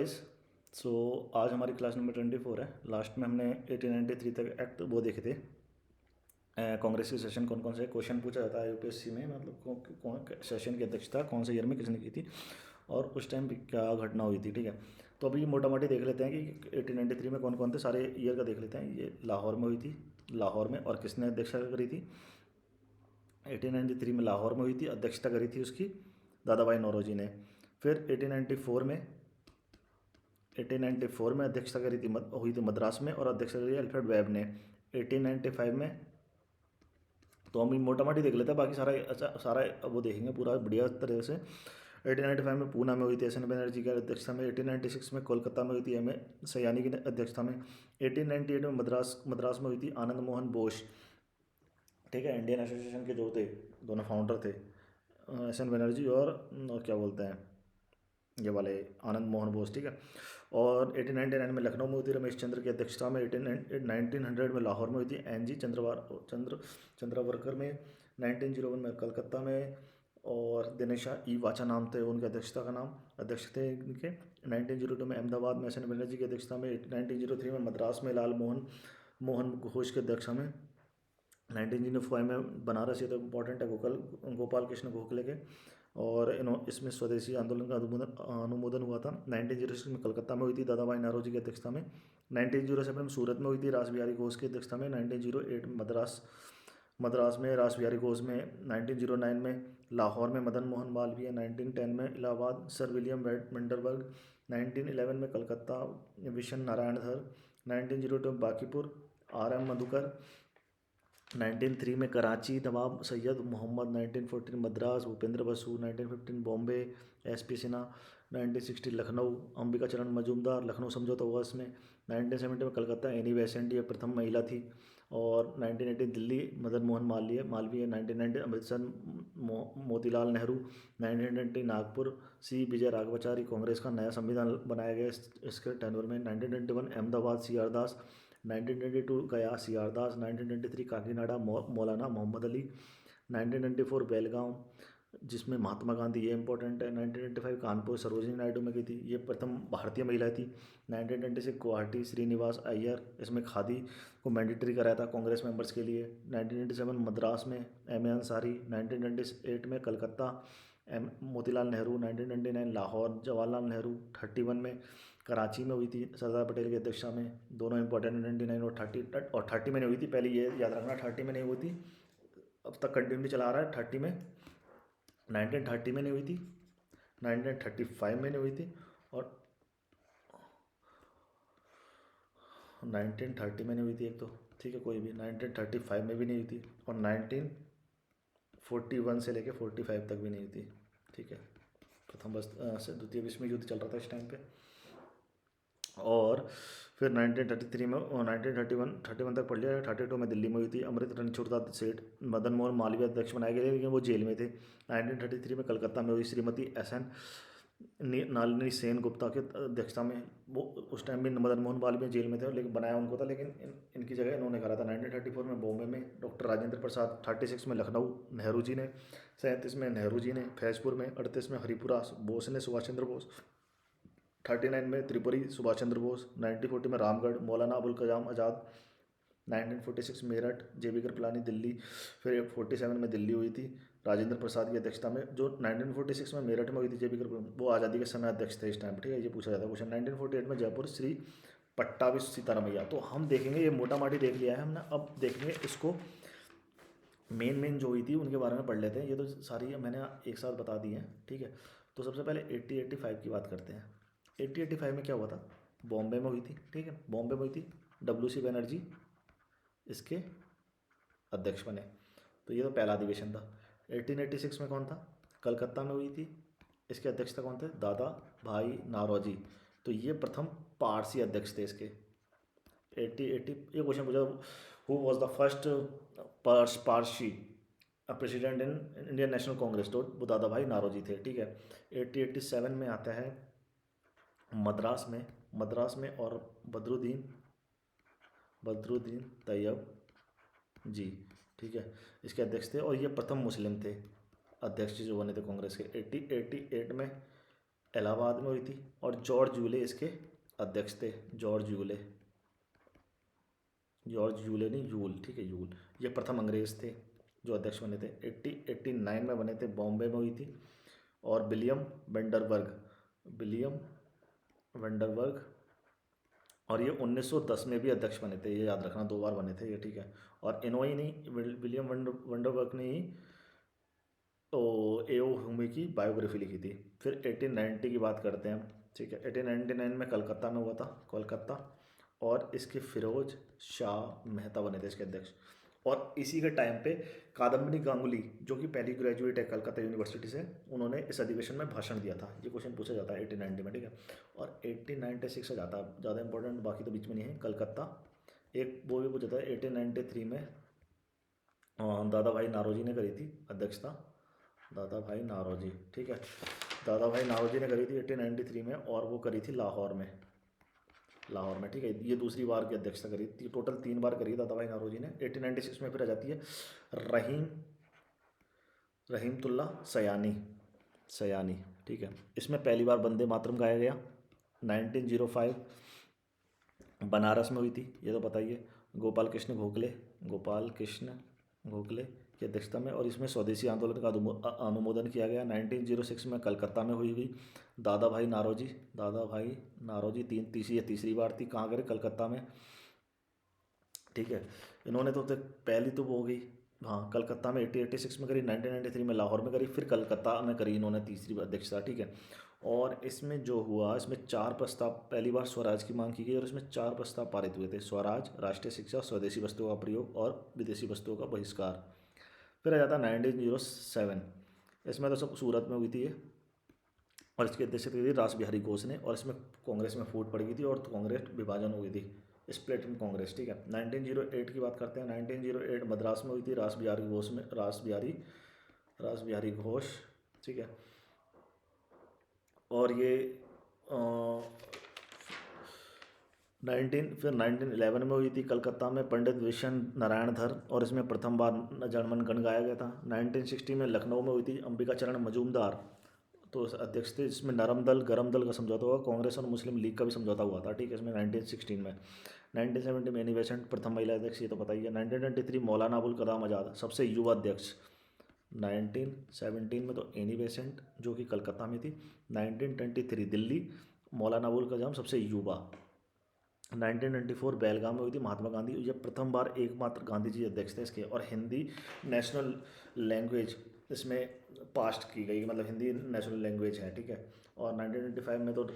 Guys. सो आज हमारी class number 24 है। लास्ट में हमने 1893 तक एक्ट वो देखे थे। कांग्रेस की सेशन कौन कौन से क्वेश्चन पूछा जाता है यूपीएससी में, मतलब कौन सेशन की अध्यक्षता कौन से ईयर में किसने की थी और उस टाइम क्या घटना हुई थी। ठीक है, तो अभी मोटा मोटी देख लेते हैं कि 1893 में कौन कौन थे, सारे ईयर का देख लेते हैं। ये लाहौर में हुई थी, लाहौर में, और किसने अध्यक्षता करी थी 1893 में? लाहौर में हुई थी, अध्यक्षता करी थी उसकी दादा भाई नौरोजी ने। फिर 1894 में अध्यक्षता करी थी हुई थी मद्रास में, और अध्यक्षता करी अल्फ्रेड वेब ने 1895 में। तो हम मोटा मोटी देख लेते हैं, बाकी सारा अच्छा सारा वो देखेंगे पूरा बढ़िया तरह से। 1895 में पूना में हुई थी एस एन बनर्जी की अध्यक्षता में। 1896 में कोलकाता में हुई थी एम ए सयानी की अध्यक्षता में। 1898 में मद्रास में हुई थी आनंद मोहन बोस। ठीक है, इंडियन एसोसिएशन के जो थे, दोनों फाउंडर थे, एस एन बनर्जी और क्या बोलते हैं ये वाले आनंद मोहन बोस। ठीक है, और 1899 में लखनऊ में हुई थी रमेश चंद्र की अध्यक्षता में। 1900 में लाहौर में हुई थी एन जी चंद्रावरकर में। 1901 में कलकत्ता में, और दिनेशा ई वाचा नाम थे उनके अध्यक्षता का नाम, अध्यक्ष थे इनके। 1902 में अहमदाबाद में एस एन बनर्जी की अध्यक्षता में। 1903 में मद्रास में लाल मोहन मोहन घोष की अध्यक्षता में। 1905 में बनारस, ये तो इम्पोर्टेंट है, गोपाल कृष्ण गोखले के, और इसमें स्वदेशी आंदोलन का अनुमोदन हुआ था। 1906 में कलकत्ता में हुई थी दादा भाई नौरोजी की अध्यक्षता में। 1907 में सूरत में हुई थी रास बिहारी घोष की अध्यक्षता में। 1908 में मद्रास में रास बिहारी घोष में। 1909 में लाहौर में मदन मोहन मालवीय। 1910 में इलाहाबाद सर विलियम वेंडरबर्ग। 1911 में कलकत्ता विशन नारायण धर। 1902 में बांकीपुर आर एम मधुकर। 1903 में कराची नवाब सैयद मोहम्मद। 1914 मद्रास भूपेंद्र बसु। 1915 Bombay S P Sinha. 1960 लखनऊ अंबिका चरण मजूमदार, लखनऊ समझौता हुआ इसमें। 1970 में कलकत्ता एनी बेसेंट, ये प्रथम महिला थी। और 1980 दिल्ली मदन मोहन मालवीय। 1990 अमृतसर मोतीलाल नेहरू। 1990 नागपुर सी विजय राघवाचारी, कांग्रेस का नया संविधान बनाया गया इसके टेन्योर में। 1991 अहमदाबाद सी आर दास। 1922 गया सी आर दास। 1923 काकीनाडा मौलाना मोहम्मद अली। 1994 बेलगांव, जिसमें महात्मा गांधी, ये इंपॉर्टेंट है। 1925 कानपुर सरोजिनी नायडू में गई थी, ये प्रथम भारतीय महिला थी। 1926 गुवाहाटी श्रीनिवास अय्यर, इसमें खादी को मैंडेटरी कराया था कांग्रेस मेंबर्स के लिए। 1927 मद्रास में एम ए अंसारी। 1928 में कलकत्ता एम मोतीलाल नेहरू। 1929 लाहौर जवाहरलाल नेहरू। 31 में कराची में हुई थी सरदार पटेल की अध्यक्षता में। दोनों इंपॉर्टेंट। 29 और 30 में नहीं हुई थी, पहले ये याद रखना, 30 में नहीं हुई थी, अब तक कंटिन्यू चला रहा है 30 में। 1930 में नहीं हुई थी, 1935 में नहीं हुई थी, और 1930 में नहीं हुई थी एक तो, ठीक है कोई भी। 1935 में भी नहीं हुई थी, और 1941 से लेके 45 तक भी नहीं हुई थी। ठीक है, प्रथम से द्वितीय विश्व युद्ध चल रहा था इस टाइम पे। और फिर 1933 में 1931 तक पढ़ लिया। 32 में दिल्ली में हुई थी, अमृत रणछोड़दास सेठ मदन मोहन मालवीय अध्यक्ष बनाए गए, लेकिन वो जेल में थे। 1933 में कलकत्ता में हुई श्रीमती एस एन नालिनी सेन गुप्ता की अध्यक्षता में। वो उस टाइम भी मदन मोहन मालवीय जेल में थे, लेकिन बनाया उनको था, लेकिन इनकी जगह इन्होंने करा था। 1934 में बॉम्बे में डॉक्टर राजेंद्र प्रसाद। 36 में लखनऊ नेहरू जी ने। 37 में नेहरू जी ने फैजपुर में। 38 में हरिपुरा बोस ने, सुभाष चंद्र बोस। 39 में त्रिपुरी सुभाष चंद्र बोस। 1940 में रामगढ़ मौलाना अबुल कलाम आज़ाद। 1946 मेरठ जेबी कृपलानी दिल्ली। फिर 47 में दिल्ली हुई थी राजेंद्र प्रसाद की अध्यक्षता में। जो 1946 में मेरठ में हुई थी जेबी कृपलानी, वो आज़ादी के समय अध्यक्ष थे इस टाइम पर। ठीक है, ये पूछा जाता है क्वेश्चन। 1948 में जयपुर श्री पट्टाभी सीतारमैया। तो हम देखेंगे, ये मोटा माटी देख लिया है हमने, अब देखेंगे इसको मेन जो हुई थी उनके बारे में पढ़ लेते हैं। ये तो सारी मैंने एक साथ बता दी हैं। ठीक है, तो सबसे पहले 80-85 की बात करते हैं। 80-85 में क्या हुआ था? बॉम्बे में हुई थी। ठीक है, बॉम्बे में हुई थी, WC बनर्जी इसके अध्यक्ष बने। तो ये तो पहला अधिवेशन था। 1886 में कौन था? कलकत्ता में हुई थी, इसके अध्यक्षता कौन थे? दादा भाई नारोजी। तो ये प्रथम पारसी अध्यक्ष थे इसके। 80 ये क्वेश्चन पूछा, who was the first Parsi president in Indian national Congress? तो वो दादा भाई नारोजी थे। ठीक है, 8087 में आता है मद्रास में और बदरुद्दीन तैयब जी। ठीक है, इसके अध्यक्ष थे, और ये प्रथम मुस्लिम थे अध्यक्ष जो बने थे कांग्रेस के। 8088 में इलाहाबाद में हुई थी। और जॉर्ज यूले इसके अध्यक्ष थे। जॉर्ज यूले नहीं, यूल, ठीक है, यूल। ये प्रथम अंग्रेज थे जो अध्यक्ष बने थे। 1889 में बने थे, बॉम्बे में हुई थी। और विलियम वेंडरबर्ग, और ये 1910 में भी अध्यक्ष बने थे, ये याद रखना, 2 बार बने थे ये, ठीक है। और इन्हों ही नहीं, विलियम वेंडरबर्ग ने ही एओ ह्यूमे की बायोग्राफी लिखी थी। फिर 1890 की बात करते हैं हम, ठीक है। 1899 में कलकत्ता में हुआ था, कोलकाता। और इसके फिरोज शाह मेहता बने थे इसके अध्यक्ष। और इसी के टाइम पे कादम्बिनी गांगुली, जो कि पहली ग्रेजुएट है कलकत्ता यूनिवर्सिटी से, उन्होंने इस अधिवेशन में भाषण दिया था। ये क्वेश्चन पूछा जाता है 1890 में, ठीक है। और 1896 से जाता है, ज़्यादा इंपॉर्टेंट बाकी तो बीच में नहीं है। कलकत्ता एक वो भी पूछा था 1893 में, दादा भाई नारोजी ने करी थी अध्यक्षता, दादा भाई नारोजी, ठीक है। दादा भाई नारोजी ने करी थी 1893 में, और वो करी थी लाहौर में, ठीक है। ये दूसरी बार की अध्यक्षता करी थी, टोटल 3 बार करी दादा भाई नारोजी ने। 1896 में फिर आ जाती है रहीम रहीमतुल्ला सयानी, ठीक है। इसमें पहली बार वंदे मातरम गाया गया। 1905 बनारस में हुई थी, ये तो पता ही है। गोपाल कृष्ण गोखले की अध्यक्षता में, और इसमें स्वदेशी आंदोलन का अनुमोदन किया गया। 1906 में कलकत्ता में हुई दादा भाई नारोजी तीसरी बार थी, कहाँ करे, कलकत्ता में, ठीक है। इन्होंने तो पहली तो वो हो गई, हाँ, कलकत्ता में 1886 में करी, 1993 में लाहौर में करी, फिर कलकत्ता में करी इन्होंने तीसरी अध्यक्षता, ठीक है। और इसमें जो हुआ, इसमें 4 प्रस्ताव, पहली बार स्वराज की मांग की गई और इसमें 4 प्रस्ताव पारित हुए थे। स्वराज, राष्ट्रीय शिक्षा, स्वदेशी वस्तुओं का प्रयोग और विदेशी वस्तुओं का बहिष्कार। फिर आ जाता 1907, इसमें तो सब सूरत में हुई थी ये, और इसकी अध्यक्षता की थी रास बिहारी घोष ने। और इसमें कांग्रेस में फूट पड़ गई थी और कांग्रेस विभाजन हुई थी, स्प्लिट इन कांग्रेस, ठीक है। 1908 की बात करते हैं। 1908 मद्रास में हुई थी, रास बिहारी घोष, ठीक है। और ये 1911 में हुई थी कलकत्ता में, पंडित विशन नारायण धर, और इसमें प्रथम बार जनगण गण गाया गया था। 1960 में लखनऊ में हुई थी, अंबिका चरण मजूमदार तो अध्यक्ष थे। इसमें नरम दल गरम दल का समझौता हुआ, कांग्रेस और मुस्लिम लीग का भी समझौता हुआ था, ठीक है, इसमें 1916 में। 1970 में एनी बेसेंट प्रथम महिला अध्यक्ष, ये तो पता ही है। 1923 मौलाना अबुल कलाम आज़ाद सबसे युवा अध्यक्ष। 1917 में तो एनी बेसेंट जो कि कलकत्ता में थी। 1923 दिल्ली, मौलाना अबुल कलाम सबसे युवा। 1994 बेलगाम में हुई थी, महात्मा गांधी, ये प्रथम बार एकमात्र गांधी जी अध्यक्ष थे इसके। और हिंदी नेशनल लैंग्वेज इसमें पास्ट की गई, मतलब हिंदी नेशनल लैंग्वेज है, ठीक है। और 1995 में तो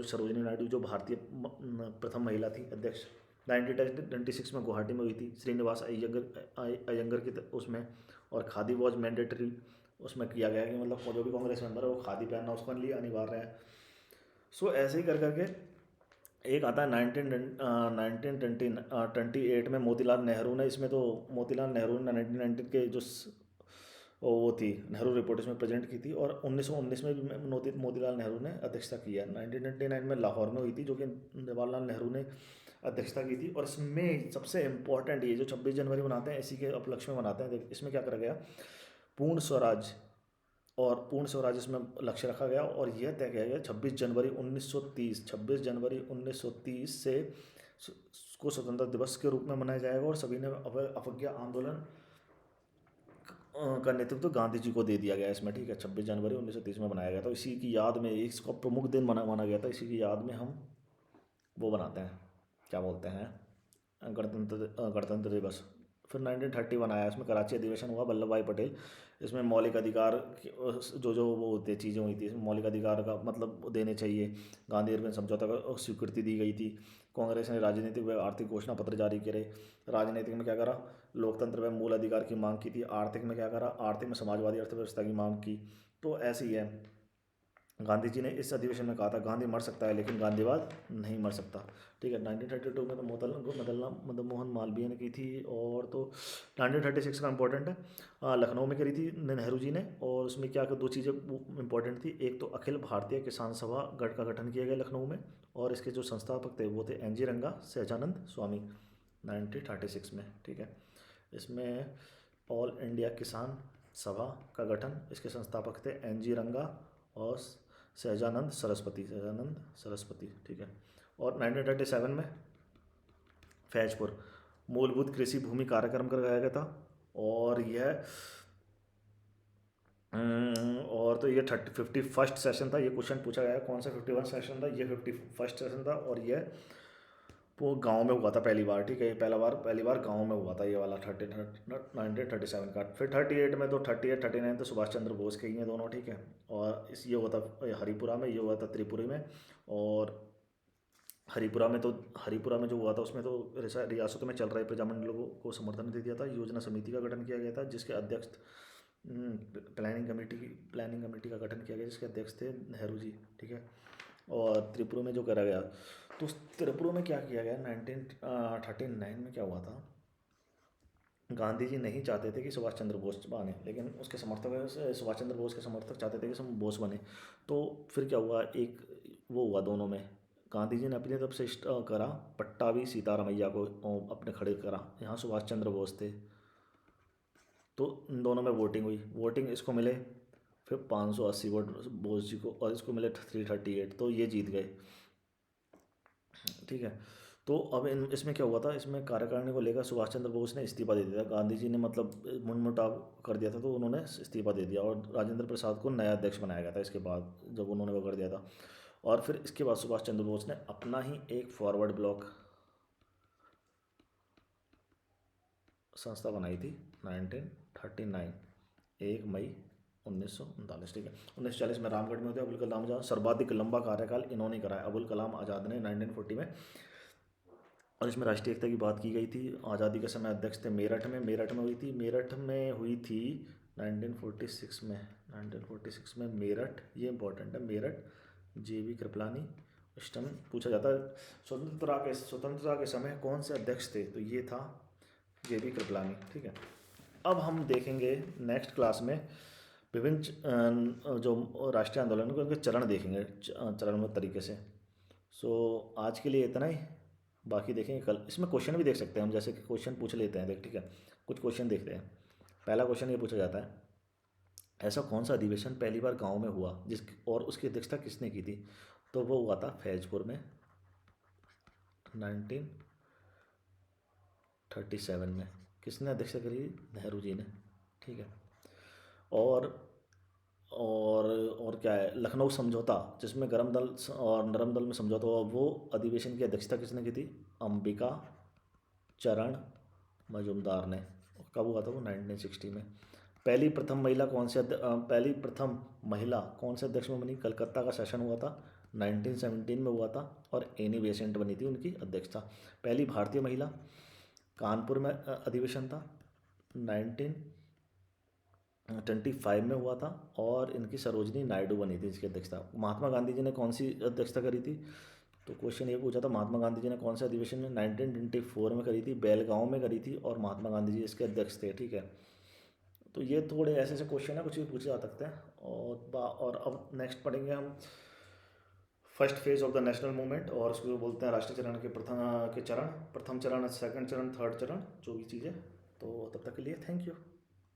सरोजिनी नायडू जो भारतीय प्रथम महिला थी अध्यक्ष। 1926 में गुवाहाटी में हुई थी, श्रीनिवास अयंगर की उसमें। और खादी वॉज मैंडेटरी उसमें किया गया कि मतलब जो भी कांग्रेस मेंबर है वो खादी पहनना उसके लिए अनिवार्य है। सो ऐसे ही कर करके एक आता है 1928 में मोतीलाल नेहरू ने, इसमें तो मोतीलाल नेहरू ने 1919 के जो वो थी नेहरू रिपोर्ट इसमें प्रेजेंट की थी। और 1919 में भी मोतीलाल नेहरू ने अध्यक्षता की है। 1929 में लाहौर में हुई थी, जो कि जवाहरलाल नेहरू ने अध्यक्षता की थी। और इसमें सबसे इम्पोर्टेंट ये जो 26 जनवरी मनाते हैं, इसी के उपलक्ष्य में मनाते हैं। इसमें क्या करा गया, पूर्ण स्वराज, और पूर्ण स्वराज इसमें लक्ष्य रखा गया। और यह तय किया गया 26 जनवरी 1930 से को स्वतंत्रता दिवस के रूप में मनाया जाएगा। और सभी ने अवज्ञा आंदोलन का नेतृत्व गांधी जी को दे दिया गया इसमें, ठीक है। 26 जनवरी 1930 में बनाया गया था, इसी की याद में इसको प्रमुख दिन माना गया था। इसी की याद में हम वो बनाते हैं, क्या बोलते हैं, गणतंत्र दिवस। फिर 1931 आया, इसमें कराची अधिवेशन हुआ, वल्लभ भाई पटेल। इसमें मौलिक अधिकार जो वो होते चीज़ें हुई थी, इसमें मौलिक अधिकार का मतलब देने चाहिए, गांधी इरविन समझौता का स्वीकृति दी गई थी। कांग्रेस ने राजनीतिक व आर्थिक घोषणा पत्र जारी करे। राजनीतिक में क्या करा, लोकतंत्र व मूल अधिकार की मांग की थी। आर्थिक में क्या करा, आर्थिक में समाजवादी अर्थव्यवस्था की मांग की। तो ऐसे ही है, गांधी जी ने इस अधिवेशन में कहा था, गांधी मर सकता है लेकिन गांधीवाद नहीं मर सकता, ठीक है। 1932 में तो मदन मोहन मालवीय ने की थी। और तो 1936 का इंपॉर्टेंट है, लखनऊ में करी थी नेहरू जी ने। और उसमें क्या 2 चीज़ें इंपॉर्टेंट थी, एक तो अखिल भारतीय किसान सभा गढ़ का गठन किया गया लखनऊ में, और इसके जो संस्थापक थे वो थे एन जी रंगा, सहजानंद स्वामी, 1936 में, ठीक है। इसमें ऑल इंडिया किसान सभा का गठन, इसके संस्थापक थे एन जी रंगा और सहजानंद सरस्वती, ठीक है। और 1937 में फैजपुर मूलभूत कृषि भूमि कार्यक्रम कराया गया था। और यह और तो ये 51st सेशन था। ये क्वेश्चन पूछा गया है, कौन सा 51 सेशन था, ये 51st सेशन था। और ये वो गांव में हुआ था पहली बार, ठीक है। पहली बार गांव में हुआ था ये वाला 1937 का। फिर 38 में तो 38 39 तो सुभाष चंद्र बोस के ही हैं दोनों, ठीक है। और इस ये हुआ था हरिपुरा में, ये हुआ था त्रिपुरी में। और हरिपुरा में जो हुआ था उसमें तो रियासतों में चल रहे प्रजामंडलों को समर्थन दे दिया था। योजना समिति का गठन किया गया था, जिसके अध्यक्ष प्लानिंग कमेटी का गठन किया गया, जिसके अध्यक्ष थे नेहरू जी, ठीक है। और त्रिपुरा में जो करा गया, तो उस त्रिपुरा में क्या किया गया 1939 में क्या हुआ था, गांधी जी नहीं चाहते थे कि सुभाष चंद्र बोस बने, लेकिन उसके समर्थक सुभाष चंद्र बोस के समर्थक चाहते थे कि बोस बने। तो फिर क्या हुआ, एक वो हुआ दोनों में। गांधी जी ने अपनी तरफ से करा, पट्टाभी सीतारामैया को अपने खड़े करा, यहाँ सुभाष चंद्र बोस थे। तो इन दोनों में वोटिंग हुई, वोटिंग इसको मिले फिर 580 वोट बोस जी को, और इसको मिले 338, तो ये जीत गए, ठीक है। तो अब इसमें क्या हुआ था, इसमें कार्यकारिणी को लेकर सुभाष चंद्र बोस ने इस्तीफा दे दिया था। गांधी जी ने मतलब मनमुटाव कर दिया था, तो उन्होंने इस्तीफा दे दिया और राजेंद्र प्रसाद को नया अध्यक्ष बनाया गया था इसके बाद, जब उन्होंने वो कर दिया था। और फिर इसके बाद सुभाष चंद्र बोस ने अपना ही एक फॉरवर्ड ब्लॉक संस्था बनाई थी 1939, 1 मई 1939, ठीक है। 1940 में रामगढ़ में होते अबुल कलाम आज़ाद, सर्वाधिक लंबा कार्यकाल इन्होंने कराया अबुल कलाम आज़ाद ने 1940 में। और इसमें राष्ट्रीय एकता की बात की गई थी। आज़ादी के समय अध्यक्ष थे मेरठ में हुई थी 1946 में मेरठ, ये इंपॉर्टेंट है, मेरठ JB कृपलानी। इस टाइम पूछा जाता है स्वतंत्रता के समय कौन से अध्यक्ष थे, तो ये था JB कृपलानी, ठीक है। अब हम देखेंगे नेक्स्ट क्लास में विभिन्न जो राष्ट्रीय आंदोलन के उनके चरण देखेंगे चरणबद्ध तरीके से। सो आज के लिए इतना ही, बाकी देखेंगे कल। इसमें क्वेश्चन भी देख सकते हैं हम, जैसे कि क्वेश्चन पूछ लेते हैं देख, ठीक है। कुछ क्वेश्चन देखते हैं। पहला क्वेश्चन ये पूछा जाता है, ऐसा कौन सा अधिवेशन पहली बार गांव में हुआ और उसकी अध्यक्षता किसने की थी, तो वो हुआ था फैजपुर में 1937 में। किसने अध्यक्षता करी, नेहरू जी ने, ठीक है। और और क्या है, लखनऊ समझौता, जिसमें गर्म दल और नरम दल में समझौता हुआ, वो अधिवेशन की अध्यक्षता किसने की थी, अंबिका चरण मजूमदार ने। कब हुआ था वो, 1960 में। पहली प्रथम महिला कौन से अध्यक्ष में बनी, कलकत्ता का सेशन हुआ था 1917 में हुआ था, और एनी बेसेंट बनी थी उनकी अध्यक्षता। पहली भारतीय महिला कानपुर में अधिवेशन था 1925 में हुआ था, और इनकी सरोजनी नायडू बनी थी इसकी अध्यक्षता। महात्मा गांधी जी ने कौन सी अध्यक्षता करी थी, तो क्वेश्चन ये पूछा था महात्मा गांधी जी ने कौन से अधिवेशन में 1924 में करी थी, बेलगांव में करी थी, और महात्मा गांधी जी इसके अध्यक्ष थे, ठीक है। तो ये थोड़े ऐसे ऐसे क्वेश्चन है, कुछ भी पूछे जा सकते हैं। और अब नेक्स्ट पढ़ेंगे हम first phase of the national movement, और उसको बोलते हैं राष्ट्रीय चरण के प्रथम चरण, सेकंड चरण, थर्ड चरण, जो भी चीज़ें। तो तब तक के लिए थैंक यू।